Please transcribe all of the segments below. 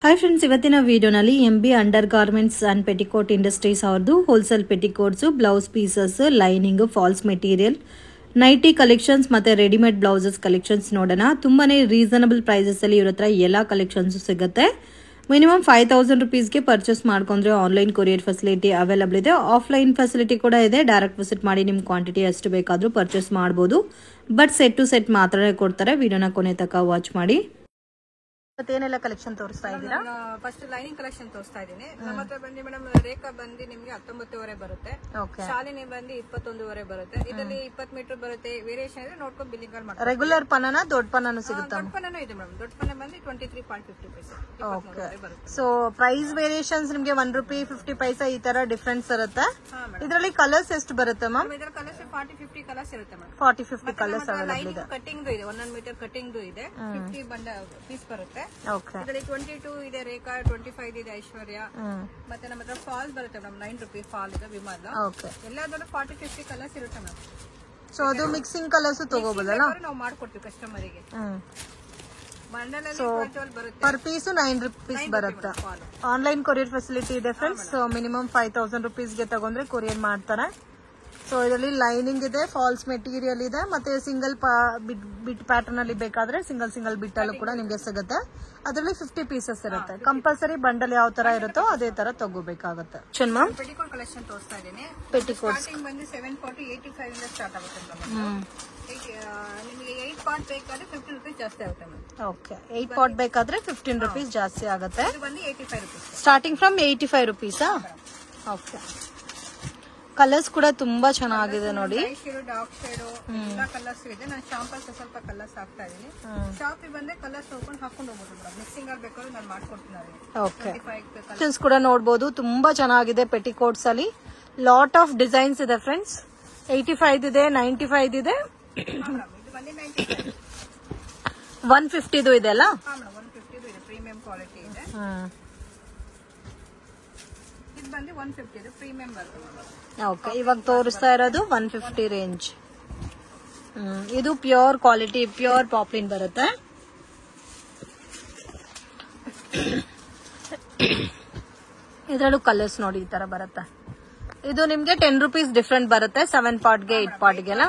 Hi friends, ಇವತ್ತಿನ ವಿಡಿಯೋನಲ್ಲಿ MB under garments and petticoat industries ಅವ್ರದ್ದು wholesale petticoats, blouse pieces, lining, falls material, nighty collections ಮತ್ತೆ readymade blouses collections ನೋಡೋಣ. ತುಂಬಾನೇ reasonable prices ಅಲ್ಲಿ ಇವ್ರ ಹತ್ರ ಎಲ್ಲ ಕಲೆಕ್ಷನ್ಸ್ ಸಿಗುತ್ತೆ. ಮಿನಿಮಮ್ 5000 ರುಪೀಸ್ಗೆ ಪರ್ಚೇಸ್ ಮಾಡ್ಕೊಂಡ್ರೆ ಆನ್ಲೈನ್ ಕೊರಿಯರ್ ಫೆಸಿಲಿಟಿ ಅವೈಲಬಲ್ ಇದೆ. ಆಫ್ಲೈನ್ ಫೆಸಿಲಿಟಿ ಕೂಡ ಇದೆ. ಡೈರೆಕ್ಟ್ ವಿಸಿಟ್ ಮಾಡಿ ನಿಮ್ ಕ್ವಾಂಟಿಟಿ ಎಷ್ಟು ಬೇಕಾದ್ರೂ ಪರ್ಚೇಸ್ ಮಾಡಬಹುದು. ಬಟ್ ಸೆಟ್ ಟು ಸೆಟ್ ಮಾತ್ರ ಕೊಡ್ತಾರೆ. ವಿಡಿಯೋನ ಕೊನೆ ತನಕ ವಾಚ್ ಮಾಡಿ. ಏನೆಲ್ಲ ಕಲೆಕ್ಷನ್ ತೋರಿಸ್ತಾ ಇದ್ದೀರಾ? ಫಸ್ಟ್ ಲೈನಿಂಗ್ ಕಲೆಕ್ಷನ್ ತೋರಿಸ್ತಾ ಇದ್ದೀನಿ. ನಮ್ಮ ಹತ್ರ ಬಂದು ಮೇಡಮ್ ರೇಖಾ ಬಂದು ನಿಮ್ಗೆ 19ವರೆ ಬರುತ್ತೆ, ಶಾಲಿನಿ ಬಂದು 21ವರೆ ಬರುತ್ತೆ. ಇದರಲ್ಲಿ 20 ಮೀಟರ್ ಬರುತ್ತೆ. ವೇರಿಯೇಷನ್ ಇದೆ, ನೋಡ್ಕೊಂಡು ಬಿಲ್ಲಿಂಗ್ ಮಾಡ್ತಾರೆ. ರೆಗ್ಯುಲರ್ ಪನ್ನನ ದೊಡ್ಡ ಪನ್ನನು ಸಿಗುತ್ತೆ? ದೊಡ್ಡ ಪನ್ನನೂ ಇದೆ ಮೇಡಮ್. ದೊಡ್ಡ ಪನ್ನ ಬಂದು 23.50 ಪೈಸೆ. ಸೊ ಪ್ರೈಸ್ ವೇರಿಯೇಷನ್ಸ್ ನಿಮ್ಗೆ 1 ರೂಪಿ 50 ಪೈಸೆ ಈ ತರ ಡಿಫರೆನ್ಸ್ ಇರುತ್ತೆ. ಇದರಲ್ಲಿ ಕಲರ್ಸ್ ಎಷ್ಟು ಬರುತ್ತೆ ಮ್ಯಾಮ್? ಇದರ ಕಲರ್ಸ್ 40-50 ಕಲರ್ಸ್ ಇರುತ್ತೆ ಮೇಡಮ್. 40-50 ಕಲರ್ಸ್ ಅವೈಲಬಲ್ ಇದೆ. ಕಟಿಂಗ್ ಇದೆ, 1 ಮೀಟರ್ ಕಟಿಂಗ್ ಇದೆ. 50 ಬಂಡ ಪೀಸ್ ಬರುತ್ತೆ. ಇದರಲ್ಲಿ 22 ಇದೆ ರೇಖಾ, 25 ಇದೆ ಐಶ್ವರ್ಯ. ಮತ್ತೆ ನಮ್ಮ ಹತ್ರ ಫಾಲ್ ಬರುತ್ತೆ ಮೇಡಮ್. 9 ರೂಪೀಸ್ ಫಾಲ್ ಇದೆ ವಿಮಲ್. ಎಲ್ಲದರಲ್ಲೂ 40-50 ಕಲರ್ಸ್ ಇರುತ್ತೆ ಮೇಡಮ್. ಸೊ ಅದು ಮಿಕ್ಸಿಂಗ್ ಕಲರ್ಸ್ ತಗೋಬಹುದಲ್ಲ? ನಾವು ಮಾಡ್ಕೊಡ್ತೀವಿ ಕಸ್ಟಮರಿಗೆ. ಪರ್ ಪೀಸ್ 9 ರೂಪೀಸ್ ಬರುತ್ತೆ. ಆನ್ಲೈನ್ ಕೊರಿಯರ್ ಫೆಸಿಲಿಟಿ ಇದೆ ಫ್ರೆಂಡ್ಸ್. ಸೊ ಮಿನಿಮಮ್ 5000 ರುಪೀಸ್ಗೆ ತಗೊಂಡ್ರೆ ಕೊರಿಯರ್ ಮಾಡ್ತಾರೆ. ಸೊ ಇದರಲ್ಲಿ ಲೈನಿಂಗ್ ಇದೆ, ಫಾಲ್ಸ್ ಮೆಟೀರಿಯಲ್ ಇದೆ, ಮತ್ತೆ ಸಿಂಗಲ್ ಬಿಟ್ ಪ್ಯಾಟರ್ನ್ ಅಲ್ಲಿ ಬೇಕಾದ್ರೆ ಸಿಂಗಲ್ ಬಿಟ್ ಅಲ್ಲೂ ಕೂಡ ನಿಮ್ಗೆ ಸಿಗುತ್ತೆ. ಅದರಲ್ಲಿ 50 ಪೀಸಸ್ ಇರುತ್ತೆ. ಕಂಪಲ್ಸರಿ ಬಂಡಲ್ ಯಾವ ತರ ಇರುತ್ತೋ ಅದೇ ತರ ತಗೋಬೇಕಾಗುತ್ತೆ. ಪೆಟಿಕೋಟ್ ಕಲೆಕ್ಷನ್ ತೋರಿಸ್ತಾ ಇದ್ದೀನಿ. ಪೆಟಿಕೋಟ್ ಸ್ಟಾರ್ಟಿಂಗ್ ಬಂದು 740-85 ಇಂದ ಸ್ಟಾರ್ಟ್ ಆಗುತ್ತೆ ನಿಮಗೆ. 8 ಪಾರ್ಟ್ ಬೇಕಾದ್ರೆ 15 ರೂಪೀಸ್ ಜಾಸ್ತಿ ಆಗುತ್ತೆ ಮೇಡಮ್. ಓಕೆ, 8 ಪಾರ್ಟ್ ಬೇಕಾದ್ರೆ 15 ರೂಪೀಸ್ ಜಾಸ್ತಿ ಆಗುತ್ತೆ. ಇದು ಬಂದು 85 ರೂಪೀಸ್. ಸ್ಟಾರ್ಟಿಂಗ್ ಫ್ರಮ್ 85 ರುಪೀಸಾ? ಓಕೆ. ಕಲರ್ಸ್ ಕೂಡ ತುಂಬಾ ಚೆನ್ನಾಗಿದೆ ನೋಡಿ. ಡಾರ್ಕ್ ಶೇಡ್ ಎಲ್ಲ ಕಲರ್ಸ್ ಇದೆ. ನಾನು ಶಾಂಪಲ್ಸ್ ಸ್ವಲ್ಪ ಕಲರ್ಸ್ ಹಾಕ್ತಾ ಇದೀನಿ. ಶಾಪಿಗೆ ಬಂದ್ರೆ ಕಲರ್ಸ್ ಹಾಕೊಂಡು ಹೋಗ್ಬೋದು. ಮಿಕ್ಸಿಂಗ್ ಅಲ್ಲಿ ಬೇಕಾದ್ರೆ ನಾನು ಮಾಡ್ಕೊಡ್ತೀನಿ. ಓಕೆ, ಕೂಡ ನೋಡಬಹುದು. ತುಂಬಾ ಚೆನ್ನಾಗಿದೆ ಪೆಟಿಕೋಟ್ಸ್ ಅಲ್ಲಿ. ಲಾಟ್ ಆಫ್ ಡಿಸೈನ್ಸ್ ಇದೆ ಫ್ರೆಂಡ್ಸ್. 85 ಇದೆ, 95 ಇದೆ, 150 ಇದೆ ಅಲ್ಲ? 150 ಇದೆ, ಪ್ರೀಮಿಯಂ ಕ್ವಾಲಿಟಿ ಇದೆ. ಇದು ಬಂದು 150 ಇದೆ, ಪ್ರೀಮಿಯಂ ಬರುತ್ತೆ. ಓಕೆ, ಇವಾಗ ತೋರಿಸ್ತಾ ಇರೋದು 150 ರೇಂಜ್. ಇದು ಪ್ಯೂರ್ ಕ್ವಾಲಿಟಿ, ಪ್ಯೂರ್ ಪಾಪ್ಲಿನ್ ಬರುತ್ತೆ. ಇದರಲ್ಲೂ ಕಲರ್ಸ್ ನೋಡಿ ಈ ತರ ಬರುತ್ತೆ. ಇದು ನಿಮ್ಗೆ 10 ರೂಪೀಸ್ ಡಿಫ್ರೆಂಟ್ ಬರುತ್ತೆ. 7 ಪಾರ್ಟ್ಗೆ 8 ಪಾರ್ಟ್ಗೆಲ್ಲ.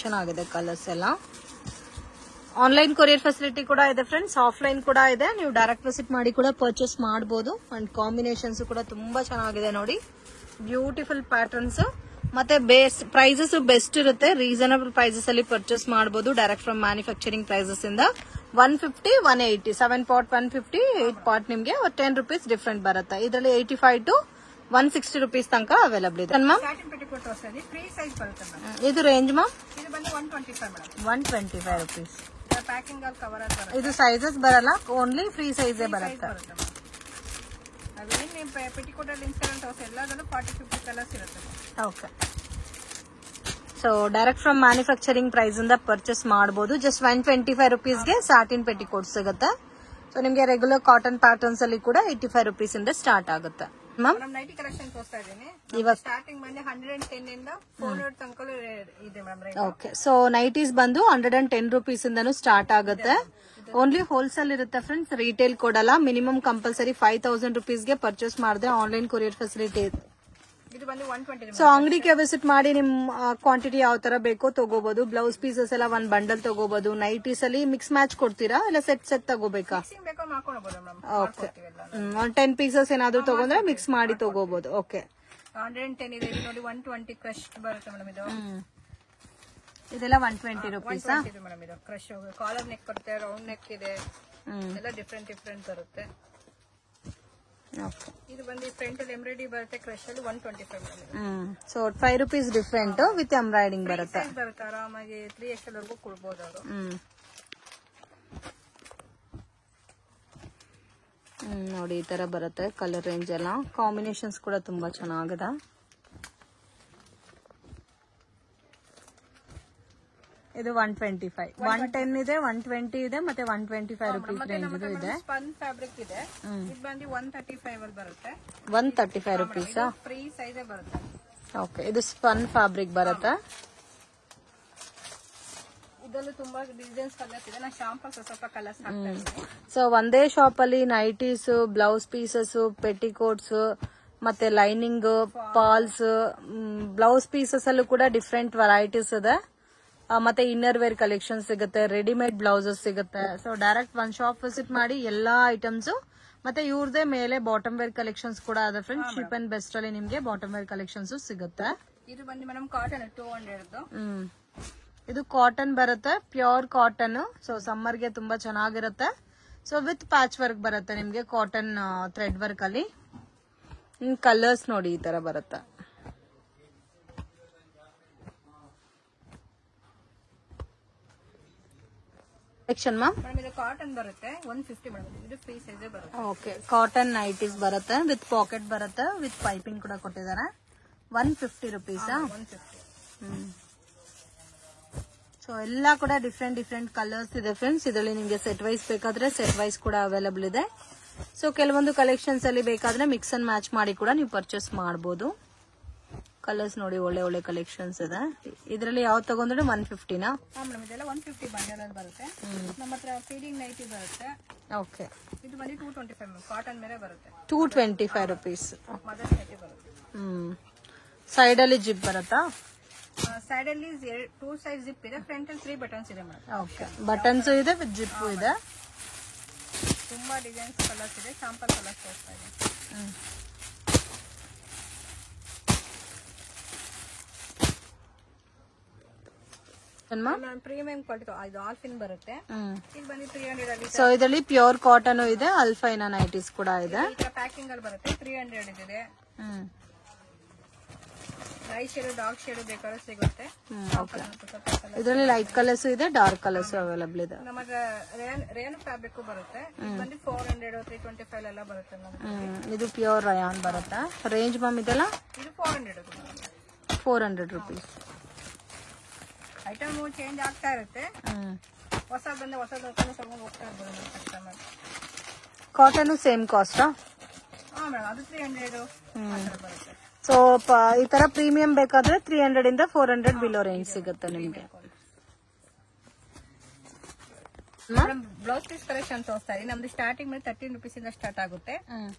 ಚೆನ್ನಾಗಿದೆ ಕಲರ್ಸ್ ಎಲ್ಲ. ಆನ್ಲೈನ್ ಕೊರಿಯರ್ ಫೆಸಿಲಿಟಿ ಕೂಡ ಇದೆ ಫ್ರೆಂಡ್ಸ್. ಆಫ್ಲೈನ್ ಕೂಡ ಇದೆ. ನೀವು ಡೈರೆಕ್ಟ್ ವಿಸಿಟ್ ಮಾಡಿ ಕೂಡ ಪರ್ಚೇಸ್ ಮಾಡಬಹುದು. ಅಂಡ್ ಕಾಂಬಿನೇಷನ್ಸ್ ಕೂಡ ತುಂಬಾ ಚೆನ್ನಾಗಿದೆ ನೋಡಿ. ಬ್ಯೂಟಿಫುಲ್ ಪ್ಯಾಟರ್ನ್ಸ್ ಮತ್ತೆ ಪ್ರೈಸಸ್ ಬೆಸ್ಟ್ ಇರುತ್ತೆ. ರೀಸನಬಲ್ ಪ್ರೈಸಸ್ ಅಲ್ಲಿ ಪರ್ಚೇಸ್ ಮಾಡಬಹುದು. ಡೈರೆಕ್ಟ್ ಫ್ರಮ್ ಮ್ಯಾನುಫ್ಯಾಕ್ಚರಿಂಗ್ ಪ್ರೈಸಸ್ ಇಂದ 150, 180, 7 ಪಾರ್ಟ್ 150, 8 ಪಾರ್ಟ್ ನಿಮ್ಗೆ 10 ರೂಪೀಸ್ ಡಿಫ್ರೆಂಟ್ ಬರುತ್ತೆ. ಇದರಲ್ಲಿ 85 to 160 ರೂಪೀಸ್ ತನಕ ಅವೈಲಬಲ್ ಇದೆ. ಇದು ರೇಂಜ್ ಮ್ಯಾಮ್? 125 ರೂಪೀಸ್. ಇದು ಸೈಜಸ್ ಬರಲ್ಲ, ಓನ್ಲಿ ಫ್ರೀ ಸೈಜ್ ಬರುತ್ತೆ. Okay, so direct from manufacturing price ಇಂದ ಪರ್ಚೇಸ್ ಮಾಡಬಹುದು. ಜಸ್ಟ್ 125 ರುಪೀಸ್ಗೆ ಸಾಟಿನ್ ಪೆಟಿಕೋಟ್ ಸಿಗುತ್ತೆ. ಸೊ ನಿಮ್ಗೆ ರೆಗ್ಯುಲರ್ ಕಾಟನ್ ಪ್ಯಾಟರ್ನ್ಸ್ ಅಲ್ಲಿ ಕೂಡ 85 ರುಪೀಸ್ ಇಂದ ಸ್ಟಾರ್ಟ್ ಆಗುತ್ತೆ. ನೈಟಿ ಕಲೆಕ್ಷನ್ ತೋರಿಸ್ತಾ ಇದ್ದೀನಿ. ಇವಾಗ ಸ್ಟಾರ್ಟಿಂಗ್ ಬಂದು 110 ಇಂದ 400 ತನಕ ಇದೆ ಮೇಡಮ್. ಓಕೆ, ಸೊ ನೈಟೀಸ್ ಬಂದು 110 ರುಪೀಸ್ ಇಂದನೂ ಸ್ಟಾರ್ಟ್ ಆಗುತ್ತೆ. ಓನ್ಲಿ ಹೋಲ್ಸೇಲ್ ಇರುತ್ತೆ ಫ್ರೆಂಡ್ಸ್, ರಿಟೇಲ್ ಕೊಡಲ್ಲ. ಮಿನಿಮಮ್ ಕಂಪಲ್ಸರಿ 5000 ರುಪೀಸ್ಗೆ ಪರ್ಚೇಸ್ ಮಾಡಿದ್ರೆ ಆನ್ಲೈನ್ ಕೊರಿಯರ್ ಫೆಸಿಲಿಟಿ ಇದೆ. ಇದು ಬಂದು 120. ಸೊ ಅಂಗಡಿಗೆ ವಿಸಿಟ್ ಮಾಡಿ ನಿಮ್ ಕ್ವಾಂಟಿಟಿ ಯಾವ ತರ ಬೇಕೋ ತಗೋಬಹುದು. ಬ್ಲೌಸ್ ಪೀಸಸ್ ಎಲ್ಲ 1 ಬಂಡಲ್ ತಗೋಬಹುದು. ನೈಟೀಸ್ ಅಲ್ಲಿ ಮಿಕ್ಸ್ ಮ್ಯಾಚ್ ಕೊಡ್ತೀರಾ ಇಲ್ಲ ಸೆಟ್ ತಗೋಬೇಕಾ? ಓಕೆ, 10 ಪೀಸಸ್ ಏನಾದ್ರು ತಗೊಂಡ್ರೆ ಮಿಕ್ಸ್ ಮಾಡಿ ತಗೋಬಹುದು. ಓಕೆ, 110 ಇದೆ ನೋಡಿ. 120 ಕ್ರಶ್ ಬರುತ್ತೆ ಮೇಡಮ್. ಇದು ಇದೆಲ್ಲ 120 ರುಪೀಸ್ ಮೇಡಮ್. ಇದು ಕ್ರಶ್ ಕಾಲರ್ ನೆಕ್ ಬರುತ್ತೆ, ರೌಂಡ್ ನೆಕ್ ಇದೆ, ಎಲ್ಲ ಡಿಫ್ರೆಂಟ್ ಬರುತ್ತೆ. ಇದು ಬಂದು ಫ್ರಂಟ್ ಅಲ್ಲಿ ಎಂಬ್ರಾಯ್ಡರಿ ಬರುತ್ತೆ. ಕ್ರಶ್ ಅಲ್ಲಿ 125 madam. So 5 rupees different with embroidering ಬರುತ್ತೆ. ಆರಾಮಾಗಿ 3XL ವರೆಗೂ ಕೊಡ್ಬೋದು ಅವರು. ನೋಡಿ ಈ ತರ ಬರುತ್ತೆ ಕಲರ್ ರೇಂಜ್ ಎಲ್ಲ. ಕಾಂಬಿನೇಷನ್ಸ್ ಕೂಡ ತುಂಬಾ ಚೆನ್ನಾಗಿದೆ. ಇದು 125, 110 ಇದೆ, 120 ಇದೆ, ಮತ್ತೆ 125 ರುಪೀಸ್ ರೇಂಜ್ ಇದೆ. ಸ್ಪನ್ ಫ್ಯಾಬ್ರಿಕ್ ಇದೆ. ಇದು ಬಂದು 135 ಅಲ್ಲಿ ಬರುತ್ತೆ. 135 ರುಪೀಸ್ ಫ್ರೀ ಸೈಜ್ ಬರುತ್ತೆ. ಓಕೆ, ಇದು ಸ್ಪನ್ ಫ್ಯಾಬ್ರಿಕ್ ಬರುತ್ತೆ. ಇದರಲ್ಲೂ ತುಂಬಾ ಡಿಸೈನ್ಸ್ ಕಲರ್ಸ್ ಇದೆ. ನಾನು ಶಾಂಪಲ್ ಸ್ವಲ್ಪ ಕಲರ್ಸ್ ಹಾಕ್ತಾ ಇದ್ದೀನಿ. ಸೊ ಒಂದೇ ಶಾಪ್ ಅಲ್ಲಿ ನೈಟೀಸ್, ಬ್ಲೌಸ್ ಪೀಸಸ್, ಪೆಟಿಕೋಟ್ಸ್, ಮತ್ತೆ ಲೈನಿಂಗ್, ಫಾಲ್ಸ್, ಬ್ಲೌಸ್ ಪೀಸಸ್ ಅಲ್ಲೂ ಕೂಡ ಡಿಫ್ರೆಂಟ್ ವೆರೈಟೀಸ್ ಇದೆ. ಮತ್ತೆ ಇನ್ನರ್ ವೇರ್ ಕಲೆಕ್ಷನ್ ಸಿಗುತ್ತೆ, ರೆಡಿಮೇಡ್ ಬ್ಲೌಸಸ್ ಸಿಗುತ್ತೆ. ಸೊ ಡೈರೆಕ್ಟ್ ಒಂದ್ ಶಾಪ್ ವಿಸಿಟ್ ಮಾಡಿ ಎಲ್ಲಾ ಐಟಮ್ಸ್. ಮತ್ತೆ ಇವ್ರದೇ ಮೇಲೆ ಬಾಟಮ್ ವೇರ್ ಕಲೆಕ್ಷನ್ಸ್ ಕೂಡ ಇದೆ ಫ್ರೆಂಡ್ಸ್. ಚೀಪ್ ಅಂಡ್ ಬೆಸ್ಟ್ ಅಲ್ಲಿ ನಿಮ್ಗೆ ಬಾಟಮ್ ವೇರ್ ಕಲೆಕ್ಷನ್ಸ್ ಸಿಗುತ್ತೆ. ಇದು ಬಂದು ಮೇಡಮ್ ಕಾಟನ್ 200. ಇದು ಕಾಟನ್ ಬರುತ್ತೆ, ಪ್ಯೂರ್ ಕಾಟನ್. ಸೊ ಸಮ್ಮರ್ ಗೆ ತುಂಬಾ ಚೆನ್ನಾಗಿರುತ್ತೆ. ಸೊ ವಿತ್ ಪ್ಯಾಚ್ ವರ್ಕ್ ಬರುತ್ತೆ ನಿಮ್ಗೆ ಕಾಟನ್ ಥ್ರೆಡ್ ವರ್ಕ್ ಅಲ್ಲಿ. ಕಲರ್ಸ್ ನೋಡಿ ಈ ತರ ಬರುತ್ತೆ. ಇದು ಕಾಟನ್ ಬರುತ್ತೆ 150 ಮೇಡಮ್. ಇದು ಫ್ರೀ ಸೈಜ್ ಬರುತ್ತೆ. ಓಕೆ, ಕಾಟನ್ ನೈಟೀಸ್ ಬರುತ್ತೆ ವಿತ್ ಪಾಕೆಟ್ ಬರುತ್ತೆ, ವಿತ್ ಪೈಪಿಂಗ್ ಕೂಡ ಕೊಟ್ಟಿದ್ದಾರೆ. 150 ರುಪೀಸ್. ಸೊ ಎಲ್ಲ ಕೂಡ ಡಿಫ್ರೆಂಟ್ ಕಲರ್ಸ್ ಇದೆ ಫ್ರೆಂಡ್ಸ್. ಇದರಲ್ಲಿ ನಿಮ್ಗೆ ಸೆಟ್ ವೈಸ್ ಬೇಕಾದ್ರೆ ಸೆಟ್ ವೈಸ್ ಕೂಡ ಅವೈಲಬಲ್ ಇದೆ. ಸೊ ಕೆಲವೊಂದು ಕಲೆಕ್ಷನ್ಸ್ ಅಲ್ಲಿ ಬೇಕಾದ್ರೆ ಮಿಕ್ಸ್ ಅಂಡ್ ಮ್ಯಾಚ್ ಮಾಡಿ ಕೂಡ ನೀವು ಪರ್ಚೇಸ್ ಮಾಡಬಹುದು. ಕಲರ್ಸ್ ನೋಡಿ, ಒಳ್ಳೆ ಕಲೆಕ್ಷನ್ಸ್ ಇದೆ. ಇದರಲ್ಲಿ ಯಾವ್ದು ತಗೊಂಡ್ರೆ 150ನಾ? ಮೇಡಮ್ ಇದೆಲ್ಲ 150 ಬಂಡಲ್ ಬರುತ್ತೆ. ನಮ್ಮ ಹತ್ರ ಫೀಡಿಂಗ್ ನೈಟಿ ಬರುತ್ತೆ. ಓಕೆ, ಇದು ಬಂದು 225 ಕಾಟನ್ ಮೇಲೆ ಬರುತ್ತೆ. 225 ರುಪೀಸ್. ಮದರ್ಸ್ ನೈಟಿ ಬರುತ್ತೆ. ಸೈಡ್ ಅಲ್ಲಿ ಜಿಪ್ ಬರುತ್ತಾ? ಸೈಡ್ ಅಲ್ಲಿ 2 ಸೈಡ್ ಜಿಪ್ ಇದೆ, ಫ್ರಂಟ್ ಅಲ್ಲಿ 3 ಬಟನ್ಸ್ ಇದೆ ಮೇಡಮ್. ಓಕೆ, ಬಟನ್ಸ್ ಇದೆ ವಿತ್ ಜಿಪ್ ಇದೆ. ತುಂಬಾ ಡಿಸೈನ್ಸ್ ಕಲರ್ಸ್ ಇದೆ. ಶಾಂಪಲ್ ಕಲರ್ಸ್ ತೋರಿಸ್ತಾ ಇದೆ. ಪ್ರೀಮಿಯಂ ಕ್ವಾಲಿಟಿ ಇದು ಆಲ್ಫಿನ್ ಬರುತ್ತೆ. ಇದು ಬಂದು 300 ಅಲ್ಲಿ. ಸೊ ಇದರಲ್ಲಿ ಪ್ಯೂರ್ ಕಾಟನ್ ಇದೆ, ಅಲ್ಫೈನ ನೈಟೀಸ್ ಕೂಡ ಇದೆ. ಪ್ಯಾಕಿಂಗ್ ಅಲ್ಲಿ ಬರುತ್ತೆ. 300 ಇದೆ. ಲೈಟ್ ಶೇಡ್, ಡಾರ್ಕ್ ಶೇಡ್ ಬೇಕಾದ್ರೆ ಸಿಗುತ್ತೆ. ಇದರಲ್ಲಿ ಲೈಟ್ ಕಲರ್ಸ್ ಇದೆ, ಡಾರ್ಕ್ ಕಲರ್ಸ್ ಅವೈಲಬಲ್ ಇದೆ. ನಮ್ಮ ರೇನ್ ಫ್ಯಾಬ್ರಿಕ್ ಬರುತ್ತೆ. ಇದು ಬಂದು 400 325 ಎಲ್ಲ ಬರುತ್ತೆ. ಇದು ಪ್ಯೂರ್ ರಯಾನ್ ಬರುತ್ತೆ. ರೇಂಜ್ ಮ್ಯಾಮ್ ಇದೆಲ್ಲ? ಇದು 400 ರುಪೀಸ್. ಐಟಮ್ ಚೇಂಜ್ ಆಗ್ತಾ ಇರುತ್ತೆ. ಹೊಸ ಬಂದ ಹೊಸದು ತಗೊಂಡು ಹೋಗ್ತಾ ಇರ್ಬೋದು customer. Cotton same cost? Madam ಅದು 300 ಬರುತ್ತೆ. ಸೊ ಈ ತರ ಪ್ರೀಮಿಯಂ ಬೇಕಾದ್ರೆ 300 ಇಂದ 400 ಬಿಲೋ ರೇಂಜ್ ಸಿಗುತ್ತೆ ನಿಮ್ಗೆ. ಬ್ಲೌಸ್ ಪೀಸ್ ಕಲೆಕ್ಷನ್ ತೋರಿಸ್ತಾ ಇದೆ. ನಮ್ದು ಸ್ಟಾರ್ಟಿಂಗ್ ಮೇಲೆ 13 ರುಪೀಸ್ ಇಂದ ಸ್ಟಾರ್ಟ್ ಆಗುತ್ತೆ.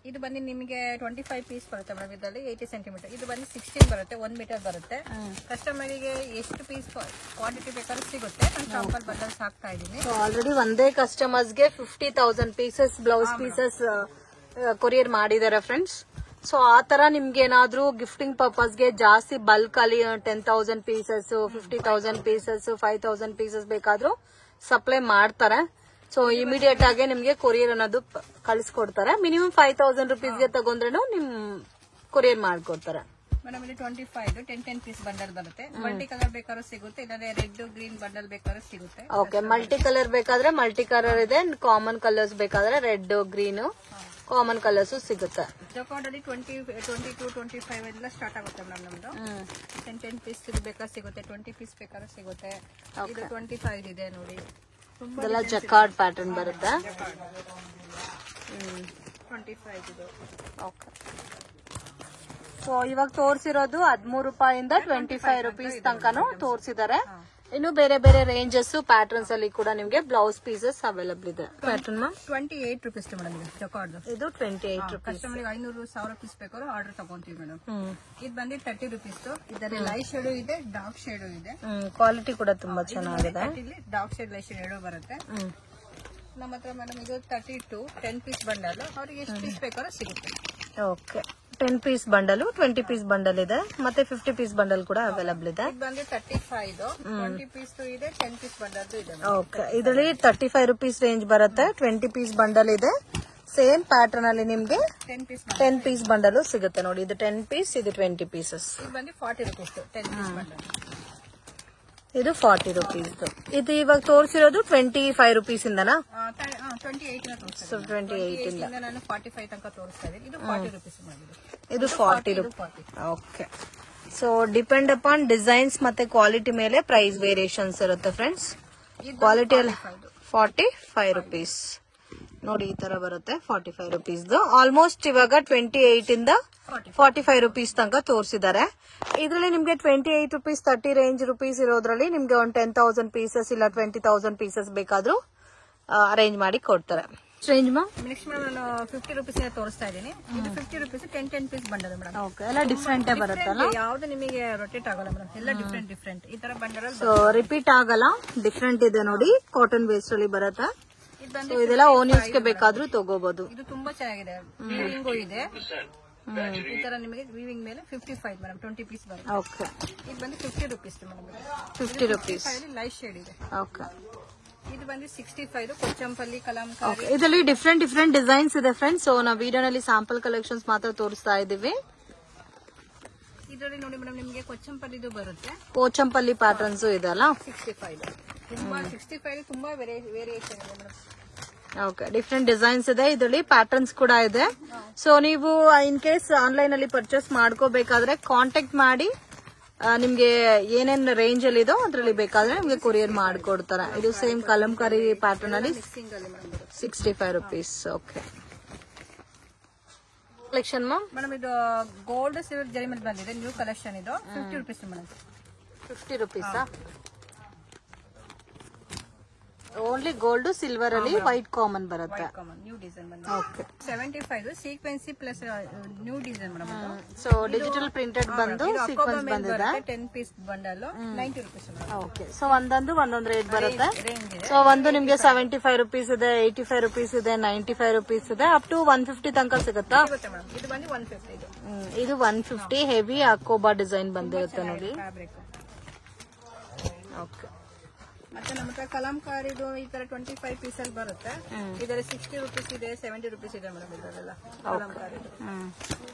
ಇದು ಬಂದು ನಿಮಗೆ 25 ಪೀಸ್ ಬರುತ್ತೆ ಮೇಡಮ್. ಇದರಲ್ಲಿ 80 ಸೆಂಟಿಮೀಟರ್. ಇದು ಬಂದು 16 ಬರುತ್ತೆ, 1 ಮೀಟರ್ ಬರುತ್ತೆ. ಕಸ್ಟಮರ್ಗೆ ಎಷ್ಟು ಪೀಸ್ ಕ್ವಾಂಟಿಟಿ ಬೇಕಾದ್ರೂ ಸಿಗುತ್ತೆ. ನಾನು ಶಾಂಪಲ್ ಬಂಡಲ್ಸ್ ಹಾಕ್ತಾ ಇದ್ದೀನಿ. ಆಲ್ರೆಡಿ ಒಂದೇ ಕಸ್ಟಮರ್ಸ್ಗೆ 50,000 ಪೀಸಸ್ ಬ್ಲೌಸ್ ಪೀಸಸ್ ಕೊರಿಯರ್ ಮಾಡಿದ್ದಾರೆ ಫ್ರೆಂಡ್ಸ್. ಸೊ ಆ ತರ ನಿಮ್ಗೆ ಏನಾದ್ರೂ ಗಿಫ್ಟಿಂಗ್ ಪರ್ಪಸ್ಗೆ ಜಾಸ್ತಿ ಬಲ್ಕ್ ಅಲ್ಲಿ 10,000 ಪೀಸಸ್, 50,000 ಪೀಸಸ್, 5,000 ಪೀಸಸ್ ಬೇಕಾದ್ರೂ ಸಪ್ಲೈ ಮಾಡ್ತಾರೆ. ಸೊ ಇಮಿಡಿಯೇಟ್ ಆಗಿ ನಿಮ್ಗೆ ಕೊರಿಯರ್ ಅನ್ನೋದು ಕಳಿಸ್ಕೊಡ್ತಾರೆ. ಮಿನಿಮಮ್ 5,000 ರುಪೀಸ್ಗೆ ತಗೊಂಡ್ರು ನಿಮ್ ಕೊರಿಯರ್ ಮಾಡ್ಕೊಡ್ತಾರೆ. ಮೇಡಮ್ ಇಲ್ಲಿ 25 10 ಪೀಸ್ ಬಂಡಲ್ ಬರುತ್ತೆ. ಮಲ್ಟಿ ಕಲರ್ ಬೇಕಾದ್ರೂ ಸಿಗುತ್ತೆ, ಇಲ್ಲಾಂದ್ರೆ ರೆಡ್ ಗ್ರೀನ್ ಬಂಡಲ್ ಬೇಕಾದ್ರೂ ಸಿಗುತ್ತೆ. ಓಕೆ, ಮಲ್ಟಿ ಕಲರ್ ಬೇಕಾದ್ರೆ ಮಲ್ಟಿ ಕಲರ್ ಇದೆ, ಕಾಮನ್ ಕಲರ್ಸ್ ಬೇಕಾದ್ರೆ ರೆಡ್ ಗ್ರೀನ್ ಕಾಮನ್ ಕಲರ್ಸ್ ಸಿಗುತ್ತೆ. ಜಕಾರ್ಡ್ ಅಲ್ಲಿ 22 25 ಎಲ್ಲ ಸ್ಟಾರ್ಟ್ ಆಗುತ್ತೆ ಮೇಡಮ್. ನಮ್ದು 10 ಪೀಸ್ ಬೇಕಾದ್ರೆ ಸಿಗುತ್ತೆ, 20 ಪೀಸ್ ಬೇಕಾದ್ರೆ ಸಿಗುತ್ತೆ. ಇದು 25 ಇದೆ ನೋಡಿ. ಇದೆಲ್ಲ ಜಕಾರ್ಡ್ ಪ್ಯಾಟರ್ನ್ ಬರುತ್ತೆ. 25 ಇದು. ಓಕೆ, ಸೊ ಇವಾಗ ತೋರಿಸಿರೋದು 13 ರೂಪಾಯಿಂದ 25 ರುಪೀಸ್ ತನಕನೂ ತೋರಿಸಿದ್ದಾರೆ. ಇನ್ನು ಬೇರೆ ಬೇರೆ ರೇಂಜಸ್ ಪ್ಯಾಟರ್ನ್ಸ್ ಅಲ್ಲಿ ಕೂಡ ನಿಮ್ಗೆ ಬ್ಲೌಸ್ ಪೀಸಸ್ ಅವೈಲಬಲ್ ಇದೆ. Pattern 28 rupees madam. ಜಕಾರ್ಡ್ ಇದು 28 ರುಪೀಸ್. ಕಸ್ಟಮರ್ಗೆ 500,000 ಪೀಸ್ ಬೇಕಾದ್ರೂ ಆರ್ಡರ್ ತಗೊಂತೀವಿ ಮೇಡಮ್. ಇದು ಬಂದು 30 ರುಪೀಸ್. ಇದರಲ್ಲಿ ಲೈಟ್ ಶೇಡ್ ಇದೆ, ಡಾರ್ಕ್ ಶೇಡ್ ಇದೆ. ಕ್ವಾಲಿಟಿ ಕೂಡ ತುಂಬಾ ಚೆನ್ನಾಗಿದೆ. ಡಾರ್ಕ್ ಶೇಡ್ ಲೈಟ್ ಶೇಡ್ ಎರಡು ಬರುತ್ತೆ ನಮ್ಮ ಹತ್ರ ಮೇಡಮ್. ಇದು 32 10 ಪೀಸ್ ಬಂಡಲ್. ಅವ್ರಿಗೆ ಎಷ್ಟು ಪೀಸ್ ಬೇಕಾದ್ರೂ ಸಿಗುತ್ತೆ. Okay, 10 piece bundle, 20 piece bundle ಇದೆ, ಮತ್ತೆ 50 ಪೀಸ್ ಬಂಡಲ್ ಕೂಡ ಅವೈಲಬಲ್ ಇದೆ. ಇದು ಬಂದು 35 20 ಪೀಸ್ ಇದೆ, 10 ಪೀಸ್ ಬಂಡಲ್ ಇದೆ. ಓಕೆ, ಇದರಲ್ಲಿ 35 ರುಪೀಸ್ ರೇಂಜ್ ಬರುತ್ತೆ. 20 ಪೀಸ್ ಬಂಡಲ್ ಇದೆ. ಸೇಮ್ ಪ್ಯಾಟರ್ನ್ ಅಲ್ಲಿ ನಿಮ್ಗೆ 10 ಪೀಸ್ ಬಂಡಲ್ ಸಿಗುತ್ತೆ ನೋಡಿ. ಇದು 10 ಪೀಸ್, ಇದು 20 ಪೀಸಸ್. ಇದು ಬಂದು 40 ರುಪೀಸ್ 10 ಪೀಸ್ ಬಂಡಲ್. ಇದು 40 ರುಪೀಸ್. ಇದು ಇವಾಗ ತೋರಿಸಿರೋದು 25 ರುಪೀಸ್ ಇಂದನಾ? 28 ಇಂದ ನಾನು 45 ತನಕ ತೋರಿಸ್ತಾ ಇದ್ದೀನಿ. ಇದು 40 ರುಪೀಸ್ ಮಾಡಿದೆ. ಇದು 40 rupees. Okay, so depend upon designs ಮತ್ತೆ ಕ್ವಾಲಿಟಿ ಮೇಲೆ ಪ್ರೈಸ್ ವೇರಿಯೇಷನ್ಸ್ ಇರುತ್ತೆ ಫ್ರೆಂಡ್ಸ್. ಕ್ವಾಲಿಟಿ ಅಲ್ಲಿ 45 ರುಪೀಸ್. ನೋಡಿ ಈ ತರ ಬರುತ್ತೆ 45 ರುಪೀಸ್. ಆಲ್ಮೋಸ್ಟ್ ಇವಾಗ 28 ಇಂದ 45 ರುಪೀಸ್ ತನಕ ತೋರಿಸಿದ್ದಾರೆ. ಇದರಲ್ಲಿ ನಿಮ್ಗೆ 28 ರುಪೀಸ್ 30 ರೇಂಜ್ ರುಪೀಸ್ ಇರೋದ್ರಲ್ಲಿ ನಿಮ್ಗೆ ಒಂದು 10,000 ಪೀಸಸ್ ಇಲ್ಲ 20,000 ಪೀಸಸ್ ಬೇಕಾದ್ರೂ ಅರೇಂಜ್ ಮಾಡಿ ಕೊಡ್ತಾರೆ. ರೇಂಜ್ ನೆಕ್ಸ್ಟ್ ಮೇಡಮ್ ನಾನು 50 ರುಪೀಸ್ ತೋರಿಸ್ತಾ ಇದ್ದೀನಿ. ಇದು 50 rupees 10 piece bundle madam. Okay, ಎಲ್ಲ ಡಿಫ್ರೆಂಟ್ ಬರುತ್ತಲ್ಲ, ಯಾವ್ದು ನಿಮಗೆ ರೊಟೇಟ್ ಆಗಲ್ಲ ಮೇಡಮ್, ಎಲ್ಲ ಡಿಫ್ರೆಂಟ್ ಈ ತರ ಬಂಡಲ್. ಸೊ ರಿಪೀಟ್ ಆಗಲ್ಲ, ಡಿಫ್ರೆಂಟ್ ಇದೆ ನೋಡಿ, ಕಾಟನ್ ಬೇಸ್ ಅಲ್ಲಿ ಬರುತ್ತೆ. ಇದೆಲ್ಲ ಓನ್ ಯೂಸ್ ಗೆ ಬೇಕಾದ್ರೂ ತಗೋಬಹುದು. ಇದು ತುಂಬಾ ಚೆನ್ನಾಗಿದೆ, ವೀವಿಂಗು ಇದೆ ಈ ತರ ನಿಮಗೆ ವೀವಿಂಗ್ ಮೇಲೆ 55 ಮೇಡಮ್ 20 ಪೀಸ್ ಬರುತ್ತೆ. ಓಕೆ, ಇದು ಬಂದು 50 rupees madam. 50 rupees light shade ಇದೆ. ಓಕೆ, ಇದು ಬಂದು 65 ಕೊಚ್ಚಂಪಲ್ಲಿ ಕಲಂಕಾರಿ. ಇದರಲ್ಲಿ ಡಿಫ್ರೆಂಟ್ ಡಿಸೈನ್ಸ್ ಇದೆ ಫ್ರೆಂಡ್ಸ್. ಸೊ ನಾವು ವಿಡಿಯೋನಲ್ಲಿ ಸ್ಯಾಂಪಲ್ ಕಲೆಕ್ಷನ್ಸ್ ಮಾತ್ರ ತೋರಿಸ್ತಾ ಇದೀವಿ. ಇದರಲ್ಲಿ ನೋಡಿ ಮೇಡಮ್ ನಿಮಗೆ ಕೊಚ್ಚಂಪಲ್ಲಿದು ಬರುತ್ತೆ, ಪೋಚಂಪಲ್ಲಿ ಪ್ಯಾಟರ್ನ್ಸ್ ಇದೆ ಅಲ್ಲ. 65 ತುಂಬಾ ವೇರಿಯೇಷನ್ ಇದೆ ಮೇಡಮ್. ಓಕೆ, ಡಿಫ್ರೆಂಟ್ ಡಿಸೈನ್ಸ್ ಇದೆ, ಇದರಲ್ಲಿ ಪ್ಯಾಟರ್ನ್ಸ್ ಕೂಡ ಇದೆ. ಸೊ ನೀವು ಇನ್ ಕೇಸ್ ಆನ್ಲೈನ್ ಅಲ್ಲಿ ಪರ್ಚೇಸ್ ಮಾಡ್ಕೋಬೇಕಾದ್ರೆ ಕಾಂಟ್ಯಾಕ್ಟ್ ಮಾಡಿ, ನಿಮ್ಗೆ ಏನೇನ್ ರೇಂಜ್ ಅಲ್ಲಿ ಇದೋ ಅದ್ರಲ್ಲಿ ಬೇಕಾದ್ರೆ ನಿಮ್ಗೆ ಕೊರಿಯರ್ ಮಾಡ್ಕೊಡ್ತಾರೆ. ಇದು ಸೇಮ್ ಕಲಂಕಾರಿ ಪ್ಯಾಟರ್ನ್ ಅಲ್ಲಿ 65 ರುಪೀಸ್. ಓಕೆ, ಕಲೆಕ್ಷನ್ ಮೇಡಮ್ ಇದು ಗೋಲ್ಡ್ ಸಿಲ್ವರ್ ಜರಿ ಮೇಲೆ ಬಂದಿದೆ, ನ್ಯೂ ಕಲೆಕ್ಷನ್ ಇದು 50 rupees madam. 50 rupees only gold silver ಅಲ್ಲಿ ವೈಟ್ ಕಾಮನ್ ಬರುತ್ತೆ. New design okay, 75 sequence plus new design madam. So digital printed ಬಂದು ಸೀಕ್ವೆನ್ಸ್ ಬಂದಿದೆ. 10 piece bundle 90 rupees. Okay, so ಒಂದೊಂದು rate ಬರುತ್ತೆ. ಸೊ ಒಂದು ನಿಮ್ಗೆ 75 ರುಪೀಸ್ ಇದೆ, 85 ರುಪೀಸ್ ಇದೆ, 95 ರುಪೀಸ್ ಇದೆ, ಅಪ್ ಟು 150 ತನಕ ಸಿಗುತ್ತಾ? ಇದು ಬಂದು 150. ಇದು 150 ಹೆವಿ ಅಕೋಬಾ ಡಿಸೈನ್ ಬಂದಿರುತ್ತೆ ನೋಡಿ. ಓಕೆ, ಮತ್ತೆ ನಮ್ಮ ಹತ್ರ ಕಲಂಕಾರಿದು ಈ ತರ 25 ಪೀಸ್ ಅಲ್ಲಿ ಬರುತ್ತೆ. ಇದರಲ್ಲಿ 60 ರುಪೀಸ್ ಇದೆ, 70 ರುಪೀಸ್ ಇದೆ ಮೇಡಮ್. ಇದರಲ್ಲ ಕಲಂಕಾರಿದು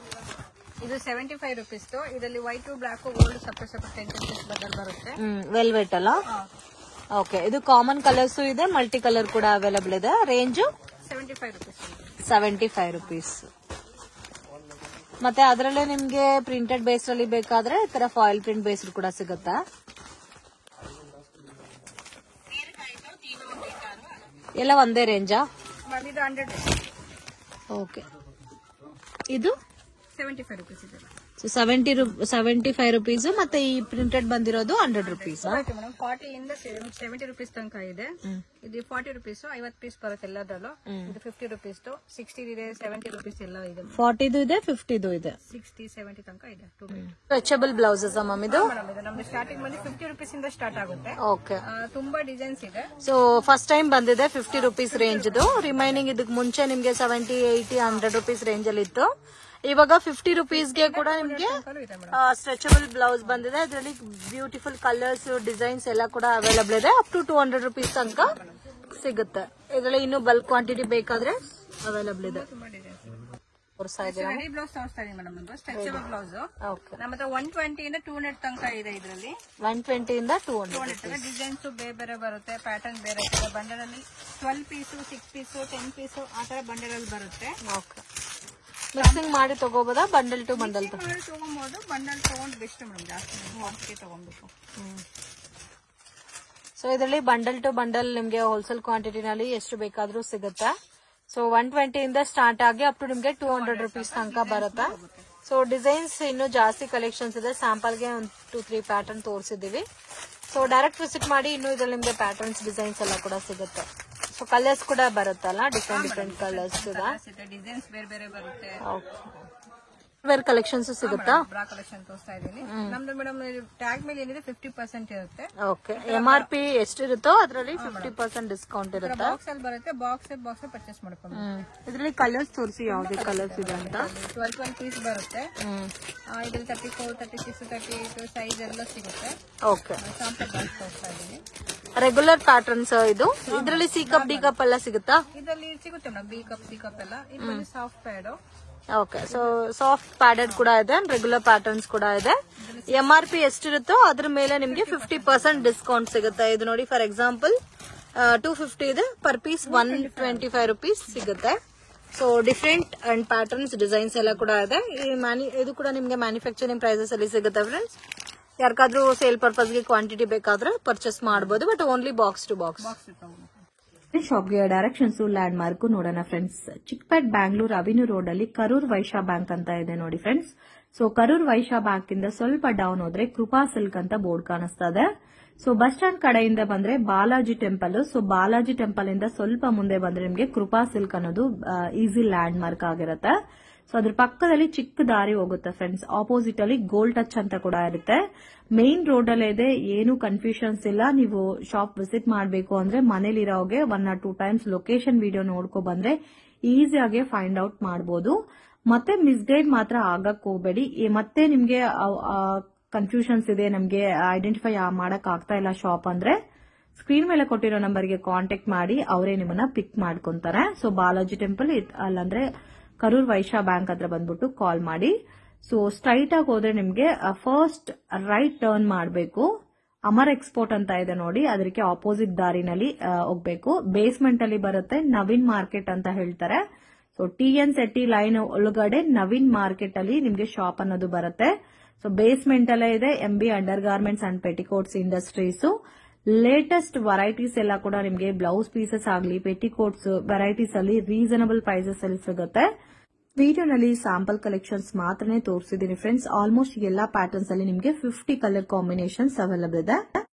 ಇದು 75 ರುಪೀಸ್. ಇದರಲ್ಲಿ white black gold separate 10 piece bundle ಬರುತ್ತೆ. ವೆಲ್ವೆಟ್ ಅಲ್ಲ. ಓಕೆ, ಇದು ಕಾಮನ್ ಕಲರ್ಸ್ ಇದೆ, ಮಲ್ಟಿ ಕಲರ್ ಕೂಡ ಅವೈಲಬಲ್ ಇದೆ. Range 75 rupees. 75 ರುಪೀಸ್. ಮತ್ತೆ ಅದರಲ್ಲೇ ನಿಮ್ಗೆ ಪ್ರಿಂಟೆಡ್ ಬೇಸ್ ಅಲ್ಲಿ ಬೇಕಾದ್ರೆ ಈ ತರ ಫಾಯಿಲ್ ಪ್ರಿಂಟ್ ಬೇಸ್ಡ್ ಕೂಡ ಸಿಗುತ್ತಾ? ಎಲ್ಲ ಒಂದೇ ರೇಂಜಾ? ಇದು 100. ಓಕೆ, ಇದು 75 ರುಪೀಸ್ ಇದೆ. 75 ರುಪೀಸ್. ಮತ್ತೆ ಈ ಪ್ರಿಂಟೆಡ್ ಬಂದಿರೋದು 100 ರುಪೀಸ್. 40 ಇಂದ 70 ರುಪೀಸ್ ತನಕ ಇದೆ. ಇದು 40 ರುಪೀಸ್ 50 ಪೀಸ್ ಬರುತ್ತೆ ಎಲ್ಲದರಲ್ಲೂ. ಇದು 50 ರುಪೀಸ್ 60 ಇದೆ, 70 ರುಪೀಸ್ ಎಲ್ಲ ಇದೆ. 40 ಇದೆ, 50 ಇದೆ, 60 70 ತನಕ ಇದೆ. ಸ್ಟ್ರೆಚಬಲ್ ಬ್ಲೌಸಸ್ ಮ್ಯಾಮ್ ಇದು? ನಮ್ದು ಸ್ಟಾರ್ಟಿಂಗ್ ಬಂದು 50 ರುಪೀಸ್ ಇಂದ ಸ್ಟಾರ್ಟ್ ಆಗುತ್ತೆ. ಓಕೆ, ತುಂಬಾ ಡಿಸೈನ್ಸ್ ಇದೆ. ಸೊ ಫಸ್ಟ್ ಟೈಮ್ ಬಂದಿದೆ 50 ರುಪೀಸ್ ರೇಂಜ್. ರಿಮೈನಿಂಗ್ ಇದಕ್ಕೆ ಮುಂಚೆ ನಿಮ್ಗೆ 70, 80, 100 ರುಪೀಸ್ ರೇಂಜ್ ಅಲ್ಲಿ ಇತ್ತು. ಇವಾಗ 50 ರುಪೀಸ್ಗೆ ಕೂಡ ನಿಮ್ಗೆ ಸ್ಟ್ರೆಚಬಲ್ ಬ್ಲೌಸ್ ಬಂದಿದೆ. ಇದರಲ್ಲಿ ಬ್ಯೂಟಿಫುಲ್ ಕಲರ್ಸ್ ಡಿಸೈನ್ಸ್ ಎಲ್ಲ ಕೂಡ ಅವೈಲಬಲ್ ಇದೆ. ಅಪ್ ಟು 200 ರುಪೀಸ್ ತನಕ ಸಿಗುತ್ತೆ. ಇದರಲ್ಲಿ ಇನ್ನು ಬಲ್ಕ್ ಕ್ವಾಂಟಿಟಿ ಬೇಕಾದ್ರೆ ಅವೈಲಬಲ್ ಇದೆ. ಬ್ಲೌಸ್ ತೋರಿಸ್ತಾ ಇದೀನಿ ಮೇಡಮ್. ಸ್ಟ್ರೆಚಬಲ್ ಬ್ಲೌಸ್ ನಮ್ಮ ಹತ್ರ 120 ಇಂದ 200 ತನಕ ಇದೆ. ಇದರಲ್ಲಿ 120 ಇಂದ 200 ಡಿಸೈನ್ಸ್ ಬೇರೆ ಬೇರೆ ಬರುತ್ತೆ, ಪ್ಯಾಟರ್ನ್ ಬೇರೆ ಬಂಡಲ್ ಅಲ್ಲಿ 12 ಪೀಸು 6 ಪೀಸು 10 ಪೀಸು ಆ ತರ ಬಂಡಲ್ ಅಲ್ಲಿ ಬರುತ್ತೆ. ಮಿಕ್ಸಿಂಗ್ ಮಾಡಿ ತಗೋಬೋದಾ? ಬಂಡಲ್ ಟು ಬಂಡಲ್ ತಗೊಂಬೋದು. ಬಂಡಲ್ ತಗೊಂಡು ಬೆಸ್ಟ್ ಮೇಡಮ್, ಜಾಸ್ತಿ ತಗೊಂಡ್ಬೇಕು. ಸೊ ಇದರಲ್ಲಿ ಬಂಡಲ್ ಟು ಬಂಡಲ್ ನಿಮ್ಗೆ ಹೋಲ್ಸೇಲ್ ಕ್ವಾಂಟಿಟಿನಲ್ಲಿ ಎಷ್ಟು ಬೇಕಾದ್ರೂ ಸಿಗುತ್ತೆ. ಸೊ 120 ಇಂದ ಸ್ಟಾರ್ಟ್ ಆಗಿ ಅಪ್ ಟು ನಿಮ್ಗೆ 200 ರುಪೀಸ್ ತನಕ ಬರುತ್ತೆ. ಸೊ ಡಿಸೈನ್ಸ್ ಇನ್ನು ಜಾಸ್ತಿ ಕಲೆಕ್ಷನ್ಸ್ ಇದೆ. ಸ್ಯಾಂಪಲ್ಗೆ ಒಂದು 2-3 ಪ್ಯಾಟರ್ನ್ ತೋರಿಸಿದೀವಿ. ಸೊ ಡೈರೆಕ್ಟ್ ವಿಸಿಟ್ ಮಾಡಿ, ಇನ್ನು ಇದ್ರಲ್ಲಿ ನಿಮ್ಗೆ ಪ್ಯಾಟರ್ನ್ಸ್ ಡಿಸೈನ್ಸ್ ಎಲ್ಲ ಕೂಡ ಸಿಗುತ್ತೆ. ಸೊ ಕಲರ್ಸ್ ಕೂಡ ಬರುತ್ತಲ್ಲ, ಡಿಫ್ರೆಂಟ್ ಕಲರ್ಸ್ ಇದೆ, ಡಿಸೈನ್ಸ್ ಬೇರೆ ಬೇರೆ ಬರುತ್ತೆ. ವೇರ್ ಕಲೆಕ್ಷನ್ಸ್ ಸಿಗುತ್ತಾ? ಬ್ರಾ ಕಲೆಕ್ಷನ್ ತೋರಿಸ್ತಾ ಇದೀನಿ. ನಮ್ದು ಮೇಡಮ್ ಟ್ಯಾಗ್ ಮೇಲೆ ಏನಿದೆ 50% ಇರುತ್ತೆ. ಓಕೆ, MRP ಎಷ್ಟಿರುತ್ತೋ ಅದರಲ್ಲಿ 50% ಡಿಸ್ಕೌಂಟ್ ಇರುತ್ತೆ. ಬಾಕ್ಸ್ ಅಲ್ಲಿ ಬರುತ್ತೆ, ಬಾಕ್ಸ್ ಪರ್ಚೇಸ್ ಮಾಡ್ಕೊಂಡು. ಇದರಲ್ಲಿ ಕಲರ್ಸ್ ತೋರಿಸಿ, ಯಾವ್ದು ಕಲರ್ಸ್ ಇದೆ ಅಂತ. 12 ಪೀಸ್ ಬರುತ್ತೆ. ಇದ್ರಲ್ಲಿ 34, 36, 38 ಸೈಜ್ ಎಲ್ಲ ಸಿಗುತ್ತೆ. ಓಕೆ, ಸ್ಯಾಂಪಲ್ ಬಾಕ್ಸ್ ತೋರಿಸ್ತಾ ಇದೀನಿ. ರೆಗ್ಯುಲರ್ ಪ್ಯಾಟರ್ನ್ಸ್ ಇದು. ಇದರಲ್ಲಿ ಸಿ ಕಪ್ ಡಿ ಕಪ್ ಎಲ್ಲ ಸಿಗುತ್ತಾ? ಇದರಲ್ಲಿ ಸಿಗುತ್ತೆ madam, B cup C cup ಎಲ್ಲ. ಇದು soft pad. Okay, so soft padded ಕೂಡ ಇದೆ, ರೆಗ್ಯುಲರ್ ಪ್ಯಾಟರ್ನ್ಸ್ ಕೂಡ ಇದೆ. MRP ಎಷ್ಟಿರುತ್ತೋ ಅದ್ರ ಮೇಲೆ ನಿಮ್ಗೆ 50% ಡಿಸ್ಕೌಂಟ್ ಸಿಗುತ್ತೆ. ಇದು ನೋಡಿ, ಫಾರ್ ಎಕ್ಸಾಂಪಲ್ 250 ಇದೆ, ಪರ್ ಪೀಸ್ 125 ರುಪೀಸ್ ಸಿಗುತ್ತೆ. So different and patterns designs ಎಲ್ಲ ಕೂಡ ಇದೆ. ಇದು ಕೂಡ ನಿಮ್ಗೆ ಮ್ಯಾನುಫ್ಯಾಕ್ಚರಿಂಗ್ ಪ್ರೈಸಸ್ ಅಲ್ಲಿ ಸಿಗುತ್ತೆ ಫ್ರೆಂಡ್ಸ್. ಯಾರಿಗಾದ್ರೂ ಸೇಲ್ ಪರ್ಪಸ್ಗೆ ಕ್ವಾಂಟಿಟಿ ಬೇಕಾದ್ರೆ ಪರ್ಚೇಸ್ ಮಾಡಬಹುದು, but only box to box. ಶಾಪ್ಗೆ ಡೈರೆಕ್ಷನ್ಸ್ ಲ್ಯಾಂಡ್ ಮಾರ್ಕ್ ನೋಡೋಣ friends. Chickpet Bangalore avenue road ಅಲ್ಲಿ ಕರೂರ್ ವೈಶ್ಯ ಬ್ಯಾಂಕ್ ಅಂತ ಇದೆ ನೋಡಿ friends. So Karur Vysya bank ಇಂದ ಸ್ವಲ್ಪ ಡೌನ್ ಹೋದ್ರೆ ಕೃಪಾ ಸಿಲ್ಕ್ ಅಂತ ಬೋರ್ಡ್ ಕಾಣಿಸ್ತಾ ಇದೆ. ಸೊ ಬಸ್ ಸ್ಟ್ಯಾಂಡ್ ಕಡೆಯಿಂದ ಬಂದ್ರೆ Balaji temple. So Balaji temple ಇಂದ ಸ್ವಲ್ಪ ಮುಂದೆ ಬಂದ್ರೆ ನಿಮಗೆ ಕೃಪಾ ಸಿಲ್ಕ್ ಅನ್ನೋದು ಈಸಿ ಲ್ಯಾಂಡ್ ಮಾರ್ಕ್ ಆಗಿರುತ್ತೆ. ಸೊ ಅದ್ರ ಪಕ್ಕದಲ್ಲಿ ಚಿಕ್ಕ ದಾರಿ ಹೋಗುತ್ತೆ ಫ್ರೆಂಡ್ಸ್. ಆಪೋಸಿಟ್ ಅಲ್ಲಿ ಗೋಲ್ಡ್ ಟಚ್ ಅಂತ ಕೂಡ ಇರುತ್ತೆ. ಮೇನ್ ರೋಡ್ ಅಲ್ಲೇ ಇದೆ, ಏನು ಕನ್ಫ್ಯೂಷನ್ಸ್ ಇಲ್ಲ. ನೀವು ಶಾಪ್ ವಿಸಿಟ್ ಮಾಡಬೇಕು ಅಂದ್ರೆ ಮನೇಲಿರೋಗೆ 1 or 2 times ಲೊಕೇಶನ್ ವಿಡಿಯೋ ನೋಡ್ಕೊ ಬಂದ್ರೆ ಈಸಿಯಾಗಿ ಫೈಂಡ್ ಔಟ್ ಮಾಡಬಹುದು. ಮತ್ತೆ ಮಿಸ್ಗೈಡ್ ಮಾತ್ರ ಆಗಕ್ ಹೋಗಬೇಡಿ. ಮತ್ತೆ ನಿಮ್ಗೆ ಕನ್ಫ್ಯೂಷನ್ಸ್ ಇದೆ, ನಮ್ಗೆ ಐಡೆಂಟಿಫೈ ಮಾಡಕ್ ಆಗ್ತಾ ಇಲ್ಲ ಶಾಪ್ ಅಂದ್ರೆ ಸ್ಕ್ರೀನ್ ಮೇಲೆ ಕೊಟ್ಟಿರೋ ನಂಬರ್ಗೆ ಕಾಂಟ್ಯಾಕ್ಟ್ ಮಾಡಿ ಅವರೇ ನಿಮ್ಮನ್ನ ಪಿಕ್ ಮಾಡ್ಕೊಂತಾರೆ. So Balaji temple ಅಲ್ಲಂದ್ರೆ Karur Vysya bank ಹತ್ರ ಬಂದ್ಬಿಟ್ಟು ಕಾಲ್ ಮಾಡಿ. ಸೊ ಸ್ಟ್ರೈಟ್ ಆಗಿ ಹೋದ್ರೆ ನಿಮ್ಗೆ ಫಸ್ಟ್ ರೈಟ್ ಟರ್ನ್ ಮಾಡಬೇಕು. ಅಮರ್ ಎಕ್ಸ್ಪೋರ್ಟ್ ಅಂತ ಇದೆ ನೋಡಿ, ಅದಕ್ಕೆ ಆಪೋಸಿಟ್ ದಾರಿನಲ್ಲಿ ಹೋಗ್ಬೇಕು. ಬೇಸ್ಮೆಂಟ್ ಅಲ್ಲಿ ಬರುತ್ತೆ, ನವೀನ್ ಮಾರ್ಕೆಟ್ ಅಂತ ಹೇಳ್ತಾರೆ. ಸೊ TN ಸೆಟ್ಟಿ ಲೈನ್ ಒಳಗಡೆ ನವೀನ್ ಮಾರ್ಕೆಟ್ ಅಲ್ಲಿ ನಿಮ್ಗೆ ಶಾಪ್ ಅನ್ನೋದು ಬರುತ್ತೆ. ಸೊ ಬೇಸ್ಮೆಂಟ್ ಅಲ್ಲೇ ಇದೆ MB under garments and petticoats industries. Latest varieties ಎಲ್ಲ ಕೂಡ ನಿಮ್ಗೆ ಬ್ಲೌಸ್ ಪೀಸಸ್ ಆಗಲಿ ಪೆಟಿಕೋಟ್ಸ್ ವೆರೈಟೀಸ್ ಅಲ್ಲಿ ರೀಸನಬಲ್ ಪ್ರೈಸಸ್ ಅಲ್ಲಿ ಸಿಗುತ್ತೆ. ವಿಡಿಯೋನಲ್ಲಿ ಸ್ಯಾಂಪಲ್ ಕಲೆಕ್ಷನ್ಸ್ ಮಾತ್ರನೇ ತೋರಿಸಿದೀನಿ ಫ್ರೆಂಡ್ಸ್. ಆಲ್ಮೋಸ್ಟ್ ಎಲ್ಲಾ ಪ್ಯಾಟರ್ನ್ಸ್ ಅಲ್ಲಿ ನಿಮಗೆ 50 ಕಲರ್ ಕಾಂಬಿನೇಷನ್ಸ್ ಅವೈಲಬಲ್ ಇದೆ.